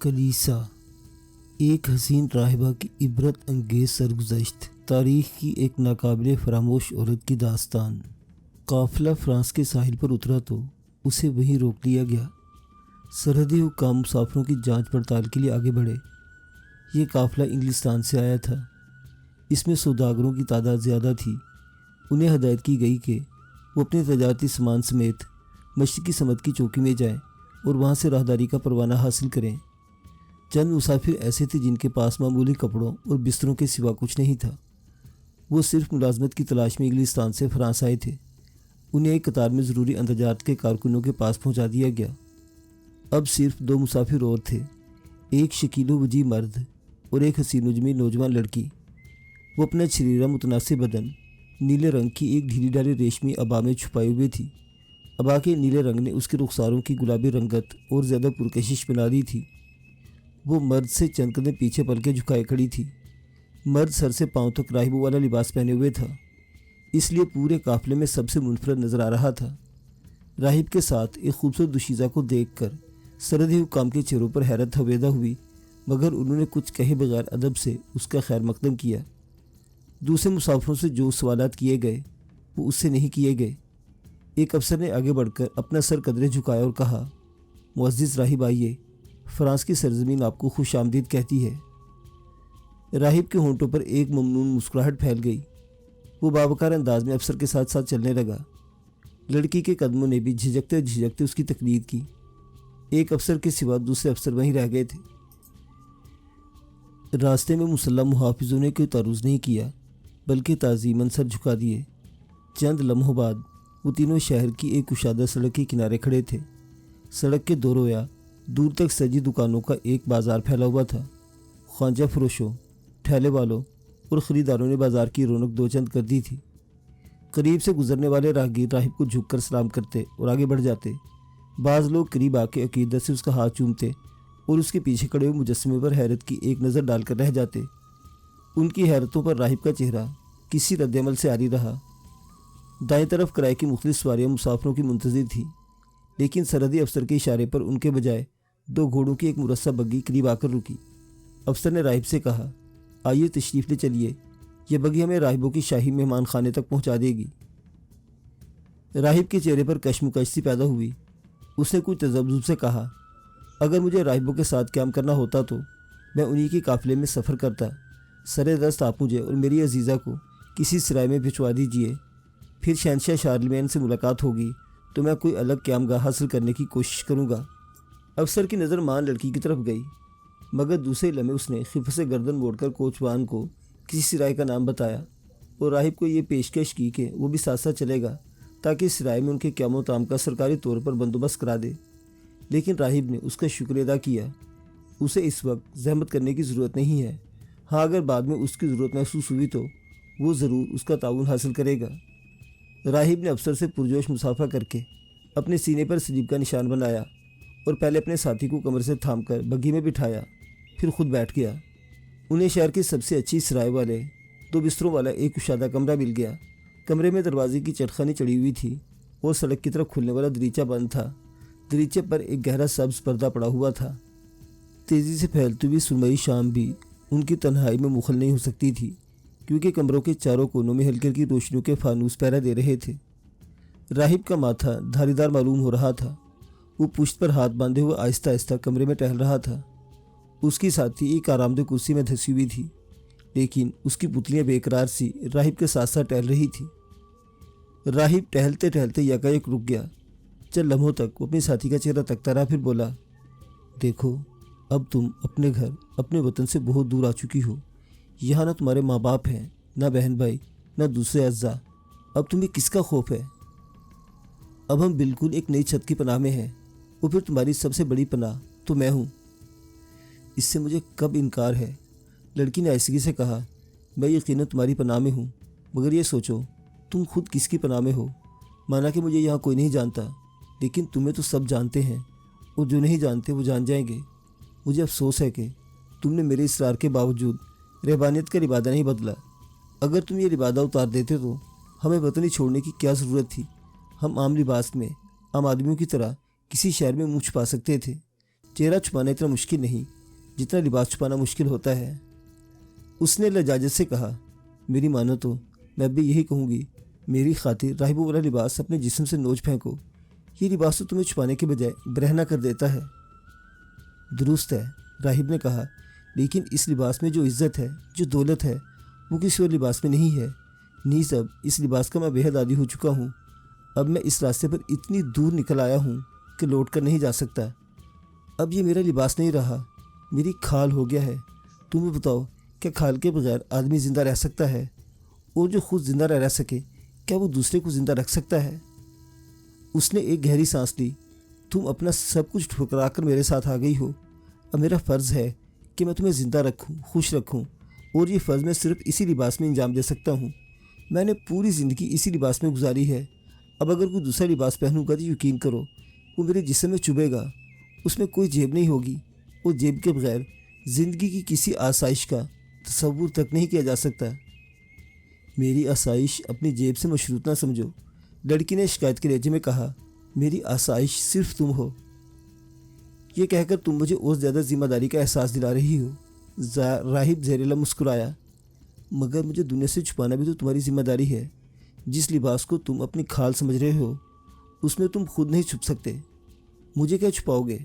کلیسا، ایک حسین راہبہ کی عبرت انگیز سرگزشت، تاریخ کی ایک ناقابل فراموش عورت کی داستان۔ قافلہ فرانس کے ساحل پر اترا تو اسے وہیں روک لیا گیا۔ سرحدی حکام مسافروں کی جانچ پڑتال کے لیے آگے بڑھے۔ یہ قافلہ انگلستان سے آیا تھا۔ اس میں سوداگروں کی تعداد زیادہ تھی۔ انہیں ہدایت کی گئی کہ وہ اپنے تجارتی سامان سمیت مشرقی سمت کی چوکی میں جائیں اور وہاں سے راہداری کا پروانہ حاصل کریں۔ چند مسافر ایسے تھے جن کے پاس معمولی کپڑوں اور بستروں کے سوا کچھ نہیں تھا۔ وہ صرف ملازمت کی تلاش میں انگلستان سے فرانس آئے تھے۔ انہیں ایک قطار میں ضروری اندراجات کے کارکنوں کے پاس پہنچا دیا گیا۔ اب صرف دو مسافر اور تھے، ایک شکیل و وجیح مرد اور ایک حسین و جمیل نوجوان لڑکی۔ وہ اپنا چھریرا متناسب بدن نیلے رنگ کی ایک ڈھیلی ڈالی ریشمی عبا میں چھپائے ہوئے تھی۔ عبا کے نیلے رنگ نے اس کے رخساروں کی گلابی رنگت اور زیادہ پرکشش بنا دی تھی۔ وہ مرد سے چند قدم پیچھے پلکیں جھکائے کھڑی تھی۔ مرد سر سے پاؤں تک راہبوں والا لباس پہنے ہوئے تھا، اس لیے پورے قافلے میں سب سے منفرد نظر آ رہا تھا۔ راہب کے ساتھ ایک خوبصورت دوشیزہ کو دیکھ کر سرحدی حکام کے چہروں پر حیرت ہویدا ہوئی، مگر انہوں نے کچھ کہے بغیر ادب سے اس کا خیر مقدم کیا۔ دوسرے مسافروں سے جو سوالات کیے گئے وہ اس سے نہیں کیے گئے۔ ایک افسر نے آگے بڑھ کر اپنا سر قدرے جھکایا اور کہا، معزز راہب آئیے، فرانس کی سرزمین آپ کو خوش آمدید کہتی ہے۔ راہب کے ہونٹوں پر ایک ممنون مسکراہٹ پھیل گئی۔ وہ باوقار انداز میں افسر کے ساتھ ساتھ چلنے لگا۔ لڑکی کے قدموں نے بھی جھجکتے جھجکتے اس کی تقلید کی۔ ایک افسر کے سوا دوسرے افسر وہیں رہ گئے تھے۔ راستے میں مسلح محافظوں نے کوئی تعارض نہیں کیا، بلکہ تعظیماً سر جھکا دیے۔ چند لمحوں بعد وہ تینوں شہر کی ایک کشادہ سڑک کے کنارے کھڑے تھے۔ سڑک کے دو رویا دور تک سجی دکانوں کا ایک بازار پھیلا ہوا تھا۔ خوانچہ فروشوں، ٹھیلے والوں اور خریداروں نے بازار کی رونق دو چند کر دی تھی۔ قریب سے گزرنے والے راہگیر راہب کو جھک کر سلام کرتے اور آگے بڑھ جاتے۔ بعض لوگ قریب آ کے عقیدت سے اس کا ہاتھ چومتے اور اس کے پیچھے کھڑے ہوئے مجسمے پر حیرت کی ایک نظر ڈال کر رہ جاتے۔ ان کی حیرتوں پر راہب کا چہرہ کسی رد عمل سے عاری رہا۔ دائیں طرف کرائے کی مختلف سواریاں مسافروں کی منتظر تھیں، لیکن سرحدی افسر کے اشارے پر ان کے بجائے دو گھوڑوں کی ایک مرصع بگی قریب آ کر رکی۔ افسر نے راہب سے کہا، آئیے تشریف لے چلیے، یہ بگی ہمیں راہبوں کی شاہی مہمان خانے تک پہنچا دے گی۔ راہب کے چہرے پر کشمکش سی پیدا ہوئی۔ اس نے کچھ تذبذب سے کہا، اگر مجھے راہبوں کے ساتھ قیام کرنا ہوتا تو میں انہی کے قافلے میں سفر کرتا۔ سر دست آپ مجھے اور میری عزیزہ کو کسی سرائے میں بھجوا دیجیے، پھر شہنشاہ شارلمین سے ملاقات ہوگی تو میں کوئی الگ قیام گاہ حاصل کرنے کی کوشش کروں گا۔ افسر کی نظر مان لڑکی کی طرف گئی، مگر دوسرے لمحے اس نے خفت سے گردن موڑ کر کوچوان کو کسی سرائے کا نام بتایا اور راہب کو یہ پیشکش کی کہ وہ بھی ساتھ ساتھ چلے گا تاکہ اس سرائے میں ان کے قیام و طعام کا سرکاری طور پر بندوبست کرا دے۔ لیکن راہب نے اس کا شکر ادا کیا۔ اسے اس وقت زحمت کرنے کی ضرورت نہیں ہے، ہاں اگر بعد میں اس کی ضرورت محسوس ہوئی تو وہ ضرور اس کا تعاون حاصل کرے گا۔ راہب نے افسر سے پرجوش مسافہ کر کے اپنے سینے پر سلیب کا نشان بنایا اور پہلے اپنے ساتھی کو کمر سے تھام کر بگی میں بٹھایا، پھر خود بیٹھ گیا۔ انہیں شہر کی سب سے اچھی سرائے والے دو بستروں والا ایک کشادہ کمرہ مل گیا۔ کمرے میں دروازے کی چٹخانی چڑھی ہوئی تھی اور سڑک کی طرف کھلنے والا دریچہ بند تھا۔ دریچے پر ایک گہرا سبز پردہ پڑا ہوا تھا۔ تیزی سے پھیلتی ہوئی سرمئی شام بھی ان کی تنہائی میں مخل نہیں ہو سکتی تھی، کیونکہ کمروں کے چاروں کونوں میں ہلکی ہلکی روشنیوں کے فانوس پہرا دے رہے تھے۔ راہب کا ماتھا دھاری دار معلوم ہو رہا تھا۔ وہ پشت پر ہاتھ باندھے ہوئے آہستہ آہستہ کمرے میں ٹہل رہا تھا۔ اس کی ساتھی ایک آرام دہ کرسی میں دھسی ہوئی تھی، لیکن اس کی پتلیاں بے قرار سی راہب کے ساتھ ساتھ ٹہل رہی تھی۔ راہب ٹہلتے ٹہلتے یکایک رک گیا۔ چند لمحوں تک وہ اپنی ساتھی کا چہرہ تکتا رہا، پھر بولا، دیکھو اب تم اپنے گھر اپنے وطن سے بہت دور آ چکی ہو۔ یہاں نہ تمہارے ماں باپ ہیں، نہ بہن بھائی، نہ دوسرے اعزاء۔ اب تمہیں کس کا خوف ہے؟ اب ہم بالکل ایک نئی چھت کی پناہ میں ہیں، اور پھر تمہاری سب سے بڑی پناہ تو میں ہوں۔ اس سے مجھے کب انکار ہے؟ لڑکی نے آہستگی سے کہا، میں یقیناً تمہاری پناہ میں ہوں، مگر یہ سوچو تم خود کس کی پناہ میں ہو؟ مانا کہ مجھے یہاں کوئی نہیں جانتا، لیکن تمہیں تو سب جانتے ہیں، اور جو نہیں جانتے وہ جان جائیں گے۔ مجھے افسوس ہے کہ تم نے میرے اصرار کے باوجود رہبانیت کا لبادہ نہیں بدلا۔ اگر تم یہ لبادہ اتار دیتے تو ہمیں وطنی چھوڑنے کی کیا ضرورت تھی؟ ہم عام لباس میں عام آدمیوں کی طرح کسی شہر میں منہ چھپا سکتے تھے، چہرہ چھپانا اتنا مشکل نہیں جتنا لباس چھپانا مشکل ہوتا ہے۔ اس نے لجاجت سے کہا، میری مانو تو میں بھی یہی کہوں گی، میری خاطر راہبوں والا لباس اپنے جسم سے نوچ پھینکو، یہ لباس تو تمہیں چھپانے کے بجائے برہنہ کر دیتا ہے۔ درست ہے، راہب نے کہا، لیکن اس لباس میں جو عزت ہے، جو دولت ہے، وہ کسی اور لباس میں نہیں ہے۔ نیز اب اس لباس کا میں بے حد عادی ہو چکا ہوں۔ اب میں اس راستے پر اتنی دور نکل آیا ہوں کہ لوٹ کر نہیں جا سکتا۔ اب یہ میرا لباس نہیں رہا، میری کھال ہو گیا ہے۔ تمہیں بتاؤ، کیا کھال کے بغیر آدمی زندہ رہ سکتا ہے؟ اور جو خود زندہ رہ سکے، کیا وہ دوسرے کو زندہ رکھ سکتا ہے؟ اس نے ایک گہری سانس لی۔ تم اپنا سب کچھ ٹھکرا کر میرے ساتھ آ گئی ہو۔ اب میرا فرض ہے کہ میں تمہیں زندہ رکھوں، خوش رکھوں، اور یہ فرض میں صرف اسی لباس میں انجام دے سکتا ہوں۔ میں نے پوری زندگی اسی لباس میں گزاری ہے۔ اب اگر کوئی دوسرا لباس پہنوں گا تو یقین کرو وہ میرے جسم میں چبھے گا۔ اس میں کوئی جیب نہیں ہوگی، اور جیب کے بغیر زندگی کی کسی آسائش کا تصور تک نہیں کیا جا سکتا۔ میری آسائش اپنی جیب سے مشروط نہ سمجھو، لڑکی نے شکایت کے لہجے میں کہا، میری آسائش صرف تم ہو۔ یہ کہہ کر تم مجھے اور زیادہ ذمہ داری کا احساس دلا رہی ہو۔ راہب زیر لب مسکرایا، مگر مجھے دنیا سے چھپانا بھی تو تمہاری ذمہ داری ہے۔ جس لباس کو تم اپنی کھال سمجھ رہے ہو، اس میں تم خود نہیں چھپ سکتے۔ مجھے کیا چھپاؤ گے؟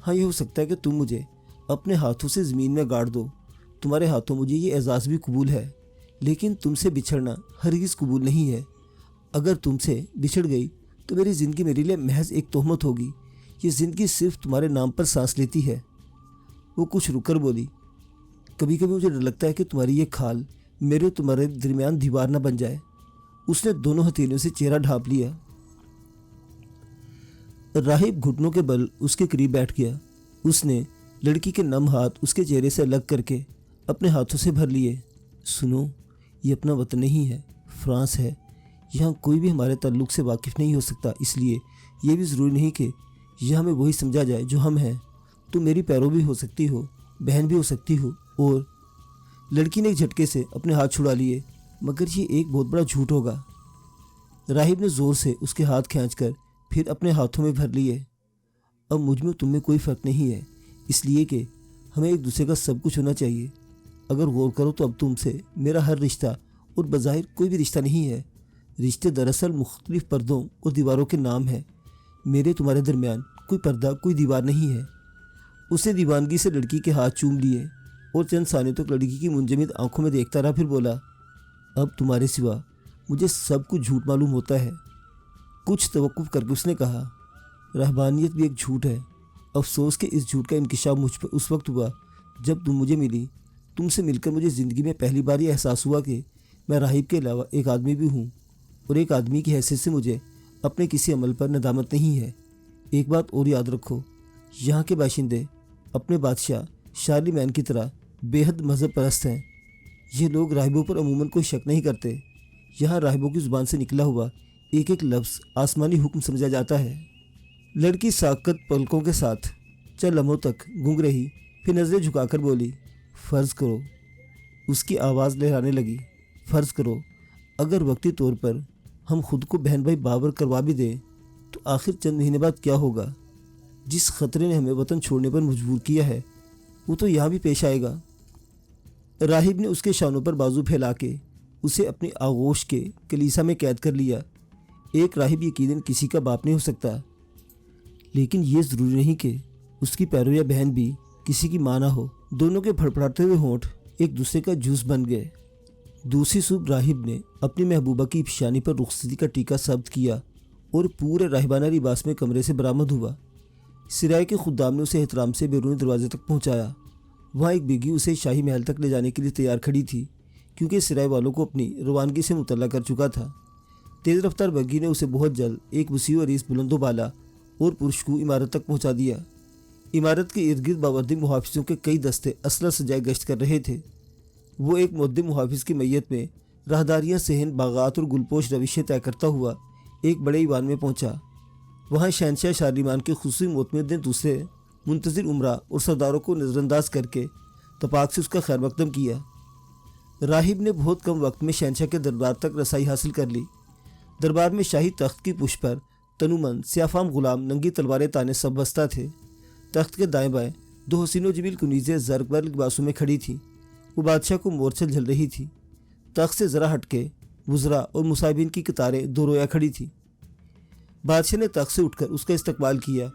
ہاں، یہ ہو سکتا ہے کہ تم مجھے اپنے ہاتھوں سے زمین میں گاڑ دو۔ تمہارے ہاتھوں مجھے یہ اعزاز بھی قبول ہے، لیکن تم سے بچھڑنا ہرگز قبول نہیں ہے۔ اگر تم سے بچھڑ گئی تو میری زندگی میرے لیے محض ایک تہمت ہوگی۔ یہ زندگی صرف تمہارے نام پر سانس لیتی ہے۔ وہ کچھ رک کر بولی، کبھی کبھی مجھے ڈر لگتا ہے کہ تمہاری یہ کھال میرے اور تمہارے درمیان دیوار نہ بن جائے۔ اس نے دونوں ہتھیلیوں سے چہرہ ڈھانپ لیا۔ راہب گھٹنوں کے بل اس کے قریب بیٹھ گیا۔ اس نے لڑکی کے نم ہاتھ اس کے چہرے سے الگ کر کے اپنے ہاتھوں سے بھر لیے۔ سنو، یہ اپنا وطن نہیں ہے، فرانس ہے۔ یہاں کوئی بھی ہمارے تعلق سے واقف نہیں ہو سکتا، اس لیے یہ بھی ضروری نہیں کہ یہاں ہمیں وہی سمجھا جائے جو ہم ہیں۔ تم میری پیرو بھی ہو سکتی ہو، بہن بھی ہو سکتی ہو، اور لڑکی نے ایک جھٹکے سے اپنے ہاتھ چھڑا لیے، مگر یہ ایک بہت بڑا جھوٹ ہوگا۔ راہب نے زور سے اس کے ہاتھ کھینچ کر پھر اپنے ہاتھوں میں بھر لیے۔ اب مجھ میں تم میں کوئی فرق نہیں ہے، اس لیے کہ ہمیں ایک دوسرے کا سب کچھ ہونا چاہیے۔ اگر غور کرو تو اب تم سے میرا ہر رشتہ اور بظاہر کوئی بھی رشتہ نہیں ہے۔ رشتے دراصل مختلف پردوں اور دیواروں کے نام ہیں۔ میرے تمہارے درمیان کوئی پردہ، کوئی دیوار نہیں ہے۔ اس نے دیوانگی سے لڑکی کے ہاتھ چوم لیے اور چند ثانیوں تک لڑکی کی منجمد آنکھوں میں دیکھتا رہا، پھر بولا، اب تمہارے سوا مجھے سب کچھ جھوٹ معلوم ہوتا ہے۔ کچھ توقف کر کے اس نے کہا، رہبانیت بھی ایک جھوٹ ہے۔ افسوس کہ اس جھوٹ کا انکشاف مجھ پر اس وقت ہوا جب تم مجھے ملی۔ تم سے مل کر مجھے زندگی میں پہلی بار یہ احساس ہوا کہ میں راہب کے علاوہ ایک آدمی بھی ہوں، اور ایک آدمی کی حیثیت سے مجھے اپنے کسی عمل پر ندامت نہیں ہے۔ ایک بات اور یاد رکھو، یہاں کے باشندے اپنے بادشاہ شارلیمین کی طرح بے حد مذہب پرست ہیں۔ یہ لوگ راہبوں پر عموماً کوئی شک نہیں کرتے۔ یہاں راہبوں کی زبان سے نکلا ہوا ایک ایک لفظ آسمانی حکم سمجھا جاتا ہے۔ لڑکی ساکت پلکوں کے ساتھ چند لمحوں تک گونگ رہی، پھر نظریں جھکا کر بولی، فرض کرو۔ اس کی آواز لہرانے لگی، فرض کرو اگر وقتی طور پر ہم خود کو بہن بھائی برابر کروا بھی دیں تو آخر چند مہینے بعد کیا ہوگا؟ جس خطرے نے ہمیں وطن چھوڑنے پر مجبور کیا ہے وہ تو یہاں بھی پیش آئے گا۔ راہب نے اس کے شانوں پر بازو پھیلا کے اسے اپنی آغوش کے کلیسا میں قید کر لیا۔ ایک راہب یقیناً کسی کا باپ نہیں ہو سکتا، لیکن یہ ضروری نہیں کہ اس کی پیرو یا بہن بھی کسی کی ماں نہ ہو۔ دونوں کے پھڑپڑاتے ہوئے ہونٹ ایک دوسرے کا جوس بن گئے۔ دوسری صبح راہب نے اپنی محبوبہ کی پیشانی پر رخصتی کا ٹیکہ ثبت کیا اور پورے راہبانہ لباس میں کمرے سے برآمد ہوا۔ سرائے کے خدام نے اسے احترام سے بیرونی دروازے تک پہنچایا۔ وہاں ایک بیگی اسے شاہی محل تک لے جانے کے لیے تیار کھڑی تھی، کیونکہ سرائے والوں کو اپنی روانگی سے مطلع کر چکا تھا۔ تیز رفتار بگی نے اسے بہت جلد ایک وسیع و عریض بلند و بالا اور پرشکو عمارت تک پہنچا دیا۔ عمارت کے ارد گرد باوردی محافظوں کے کئی دستے اسلحہ سجائے گشت کر رہے تھے۔ وہ ایک مقدم محافظ کی میت میں راہداریاں، صحن، باغات اور گلپوش روشیں طے کرتا ہوا ایک بڑے ایوان میں پہنچا۔ وہاں شہنشاہ شارلیمان کے خصوصی معتمد نے دوسرے منتظر عمرا اور سرداروں کو نظر انداز کر کے تپاک سے اس کا خیر مقدم کیا۔ راہب نے بہت کم وقت میں شہنشاہ کے دربار تک رسائی حاصل کر لی۔ دربار میں شاہی تخت کی پشت پر تنومند سیاہ فام غلام ننگی تلواریں تانے سب بستہ تھے۔ تخت کے دائیں بائیں 2 حسین و جمیل کنیزیں زرق بر لباسوں میں کھڑی تھیں۔ وہ بادشاہ کو مورچل جھل رہی تھی۔ تخت سے ذرا ہٹ کے وزراء اور مصاحبین کی قطاریں دو رویا کھڑی تھیں۔ بادشاہ نے تخت سے اٹھ کر اس کا استقبال کیا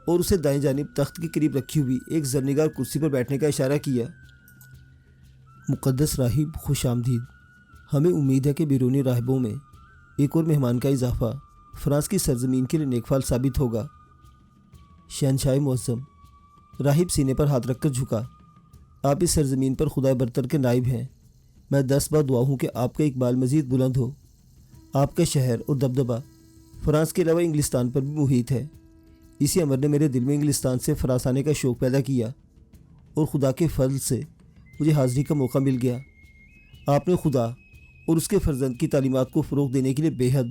اور اسے دائیں جانب تخت کے قریب رکھی ہوئی ایک زرنگار کرسی پر بیٹھنے کا اشارہ کیا۔ مقدس راہب خوش آمدید۔ ہمیں امید ہے کہ بیرونی راہبوں میں ایک اور مہمان کا اضافہ فرانس کی سرزمین کے لیے نیک فال ثابت ہوگا۔ شہنشاہ معظم۔ راہب سینے پر ہاتھ رکھ کر جھکا۔ آپ اس سرزمین پر خدائے برتر کے نائب ہیں۔ میں 10 بار دعا ہوں کہ آپ کا اقبال مزید بلند ہو۔ آپ کا شہر اور دبدبہ فرانس کے علاوہ انگلستان پر بھی محیط ہے۔ اسی امر نے میرے دل میں انگلستان سے فرانس آنے کا شوق پیدا کیا اور خدا کے فضل سے مجھے حاضری کا موقع مل گیا۔ آپ نے خدا اور اس کے فرزند کی تعلیمات کو فروغ دینے کے لیے بے حد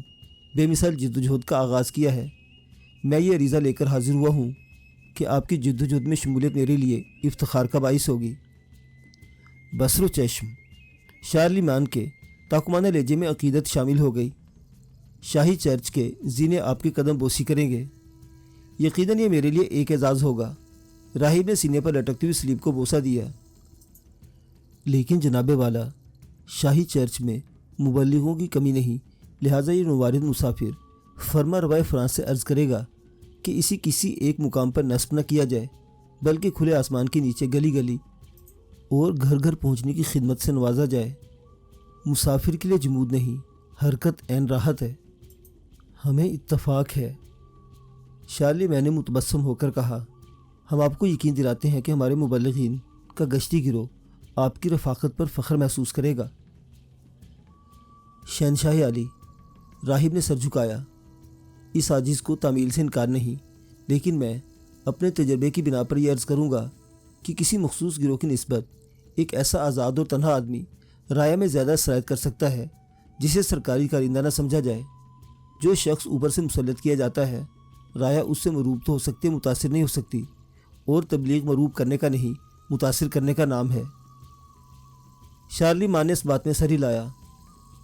بے مثال جدوجہد کا آغاز کیا ہے۔ میں یہ عریضہ لے کر حاضر ہوا ہوں کہ آپ کی جدوجہد میں شمولیت میرے لیے افتخار کا باعث ہوگی۔ بصر و چشم۔ شارلیمان کے تاکمانہ لہجے میں عقیدت شامل ہو گئی۔ شاہی چرچ کے زینے آپ کی قدم بوسی کریں گے۔ یقیناً یہ میرے لیے ایک اعزاز ہوگا۔ راہب نے سینے پر لٹکتی ہوئی سلیب کو بوسہ دیا۔ لیکن جناب والا، شاہی چرچ میں مبلغوں کی کمی نہیں، لہٰذا یہ نوارد مسافر فرما روائے فرانس سے عرض کرے گا کہ اسی کسی ایک مقام پر نصب نہ کیا جائے، بلکہ کھلے آسمان کے نیچے گلی گلی اور گھر گھر پہنچنے کی خدمت سے نوازا جائے۔ مسافر کے لیے جمود نہیں، حرکت عین راحت ہے۔ ہمیں اتفاق ہے۔ شارلی میں نے متبسم ہو کر کہا، ہم آپ کو یقین دلاتے ہیں کہ ہمارے مبلغین کا گشتی گروہ آپ کی رفاقت پر فخر محسوس کرے گا۔ شہنشاہ عالی۔ راہب نے سر جھکایا۔ اس عاجز کو تعمیل سے انکار نہیں، لیکن میں اپنے تجربے کی بنا پر یہ عرض کروں گا کہ کسی مخصوص گروہ کی نسبت ایک ایسا آزاد اور تنہا آدمی رایہ میں زیادہ سرایت کر سکتا ہے جسے سرکاری کارندہ نہ سمجھا جائے۔ جو شخص اوپر سے مسلط کیا جاتا ہے، رایہ اس سے مروب تو ہو سکتے متاثر نہیں ہو سکتی، اور تبلیغ مروب کرنے کا نہیں متاثر کرنے کا نام ہے۔ شارلی مان نے اس بات میں سر ہلایا۔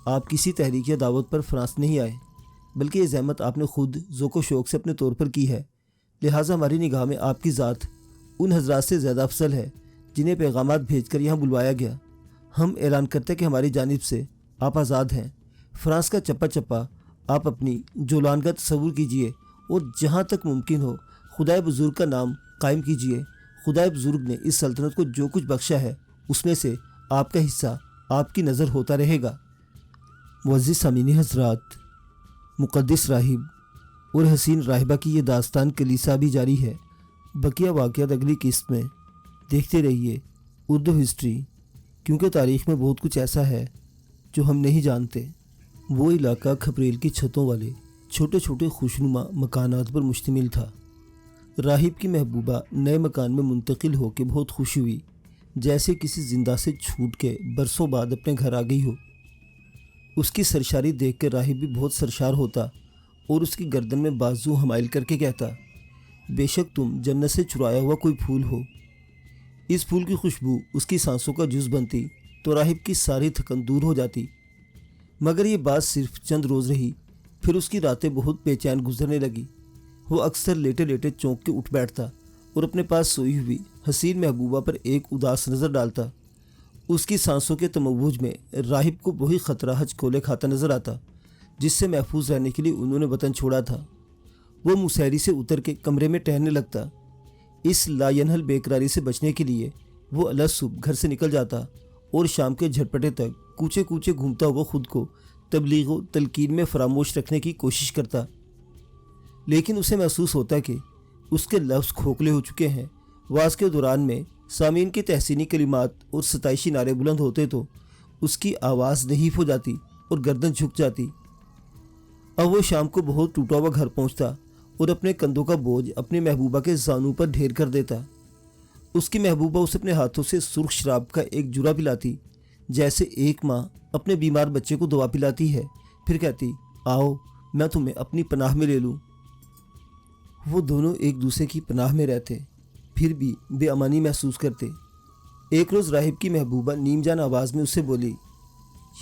آپ کسی تحریک یا دعوت پر فرانس نہیں آئے، بلکہ یہ زحمت آپ نے خود ذوق و شوق سے اپنے طور پر کی ہے، لہٰذا ہماری نگاہ میں آپ کی ذات ان حضرات سے زیادہ افضل ہے جنہیں پیغامات بھیج کر یہاں بلوایا گیا۔ ہم اعلان کرتے ہیں کہ ہماری جانب سے آپ آزاد ہیں۔ فرانس کا چپا چپا آپ اپنی جولان کا تصور کیجئے اور جہاں تک ممکن ہو خدائے بزرگ کا نام قائم کیجئے۔ خدائے بزرگ نے اس سلطنت کو جو کچھ بخشا ہے اس میں سے آپ کا حصہ آپ کی نظر ہوتا رہے گا۔ معزز سامعین حضرات، مقدس راہب اور حسین راہبہ کی یہ داستان کلیسا بھی جاری ہے۔ بقیہ واقعات اگلی قسط میں۔ دیکھتے رہیے اردو ہسٹری، کیونکہ تاریخ میں بہت کچھ ایسا ہے جو ہم نہیں جانتے۔ وہ علاقہ کھپریل کی چھتوں والے چھوٹے چھوٹے خوشنما مکانات پر مشتمل تھا۔ راہب کی محبوبہ نئے مکان میں منتقل ہو کے بہت خوش ہوئی، جیسے کسی زندہ سے چھوٹ کے برسوں بعد اپنے گھر آ گئی ہو۔ اس کی سرشاری دیکھ کر راہب بھی بہت سرشار ہوتا اور اس کی گردن میں بازو حمائل کر کے کہتا، بے شک تم جنت سے چرایا ہوا کوئی پھول ہو۔ اس پھول کی خوشبو اس کی سانسوں کا جز بنتی تو راہب کی ساری تھکن دور ہو جاتی۔ مگر یہ بات صرف چند روز رہی، پھر اس کی راتیں بہت بے چین گزرنے لگی۔ وہ اکثر لیٹے لیٹے چونک کے اٹھ بیٹھتا اور اپنے پاس سوئی ہوئی حسین محبوبہ پر ایک اداس نظر ڈالتا۔ اس کی سانسوں کے تموج میں راہب کو وہی خطرہ ہچ کھولے کھاتا نظر آتا جس سے محفوظ رہنے کے لیے انہوں نے وطن چھوڑا تھا۔ وہ مسہری سے اتر کے کمرے میں ٹہلنے لگتا۔ اس لا ینحل بے قراری سے بچنے کے لیے وہ الگ صبح گھر سے نکل جاتا اور شام کے جھٹپٹے تک کوچے کوچے گھومتا ہوا خود کو تبلیغ و تلقین میں فراموش رکھنے کی کوشش کرتا، لیکن اسے محسوس ہوتا کہ اس کے لفظ کھوکھلے ہو چکے ہیں۔ واز کے دوران میں سامعین کی تحسینی کلمات اور ستائشی نعرے بلند ہوتے تو اس کی آواز نحیف ہو جاتی اور گردن جھک جاتی۔ اب وہ شام کو بہت ٹوٹا ہوا گھر پہنچتا اور اپنے کندھوں کا بوجھ اپنی محبوبہ کے زانوں پر ڈھیر کر دیتا۔ اس کی محبوبہ اسے اپنے ہاتھوں سے سرخ شراب کا ایک جرعہ پلاتی، جیسے ایک ماں اپنے بیمار بچے کو دوا پلاتی ہے، پھر کہتی، آؤ میں تمہیں اپنی پناہ میں لے لوں۔ وہ دونوں ایک دوسرے کی پناہ میں رہتے، پھر بھی بے امانی محسوس کرتے۔ ایک روز راہب کی محبوبہ نیم جان آواز میں اسے بولی،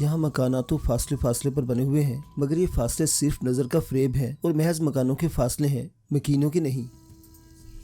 یہاں مکانات تو فاصلے فاصلے پر بنے ہوئے ہیں، مگر یہ فاصلے صرف نظر کا فریب ہے اور محض مکانوں کے فاصلے ہیں، مکینوں کے نہیں۔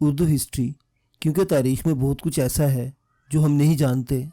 اردو ہسٹری، کیونکہ تاریخ میں بہت کچھ ایسا ہے جو ہم نہیں جانتے۔